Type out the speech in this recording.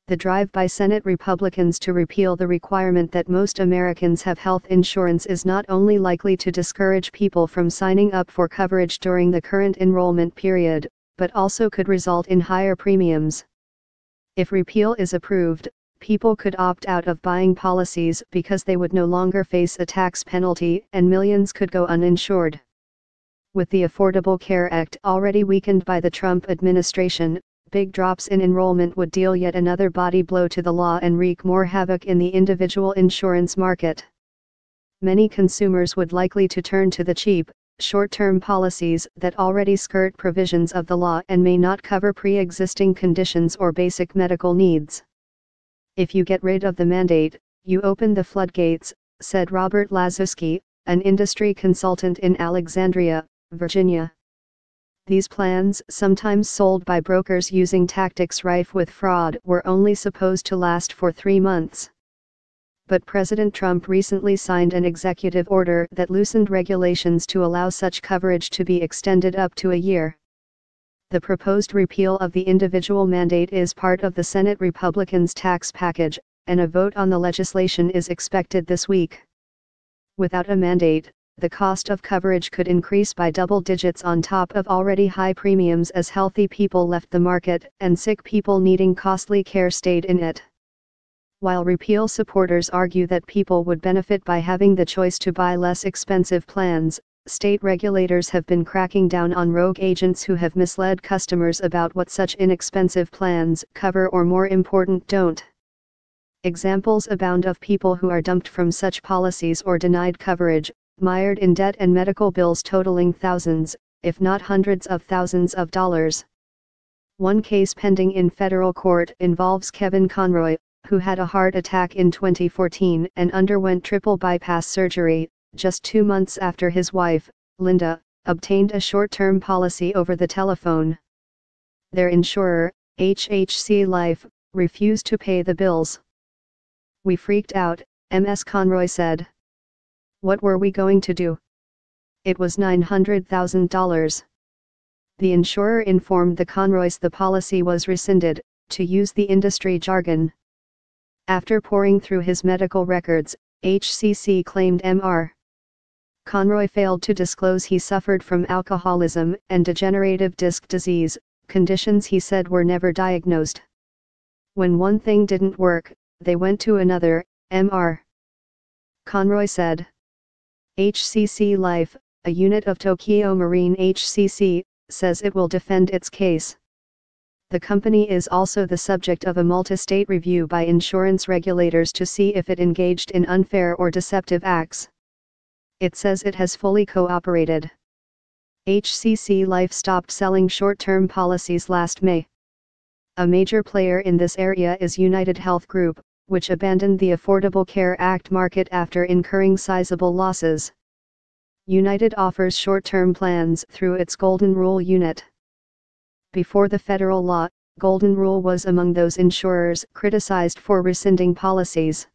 The drive by Senate Republicans to repeal the requirement that most Americans have health insurance is not only likely to discourage people from signing up for coverage during the current enrollment period, but also could result in higher premiums. If repeal is approved, people could opt out of buying policies because they would no longer face a tax penalty and millions could go uninsured. With the Affordable Care Act already weakened by the Trump administration, big drops in enrollment would deal yet another body blow to the law and wreak more havoc in the individual insurance market. Many consumers would likely to turn to the cheap, short-term policies that already skirt provisions of the law and may not cover pre-existing conditions or basic medical needs. If you get rid of the mandate, you open the floodgates, said Robert Lazuski, an industry consultant in Alexandria, Virginia. These plans, sometimes sold by brokers using tactics rife with fraud, were only supposed to last for 3 months. But President Trump recently signed an executive order that loosened regulations to allow such coverage to be extended up to a year. The proposed repeal of the individual mandate is part of the Senate Republicans' tax package, and a vote on the legislation is expected this week. Without a mandate, the cost of coverage could increase by double digits on top of already high premiums as healthy people left the market and sick people needing costly care stayed in it. While repeal supporters argue that people would benefit by having the choice to buy less expensive plans, state regulators have been cracking down on rogue agents who have misled customers about what such inexpensive plans cover or, more important, don't. Examples abound of people who are dumped from such policies or denied coverage, mired in debt and medical bills totaling thousands, if not hundreds of thousands of dollars. One case pending in federal court involves Kevin Conroy, who had a heart attack in 2014 and underwent triple bypass surgery, just 2 months after his wife, Linda, obtained a short-term policy over the telephone. Their insurer, HHC Life, refused to pay the bills. "We freaked out," Ms. Conroy said. "What were we going to do? It was $900,000. The insurer informed the Conroys the policy was rescinded, to use the industry jargon. After poring through his medical records, HCC claimed Mr. Conroy failed to disclose he suffered from alcoholism and degenerative disc disease, conditions he said were never diagnosed. When one thing didn't work, they went to another, Mr. Conroy said. HCC Life, a unit of Tokyo Marine HCC, says it will defend its case. The company is also the subject of a multi-state review by insurance regulators to see if it engaged in unfair or deceptive acts. It says it has fully cooperated. HCC Life stopped selling short-term policies last May. A major player in this area is United Health Group, which abandoned the Affordable Care Act market after incurring sizable losses. United offers short-term plans through its Golden Rule unit. Before the federal law, Golden Rule was among those insurers criticized for rescinding policies.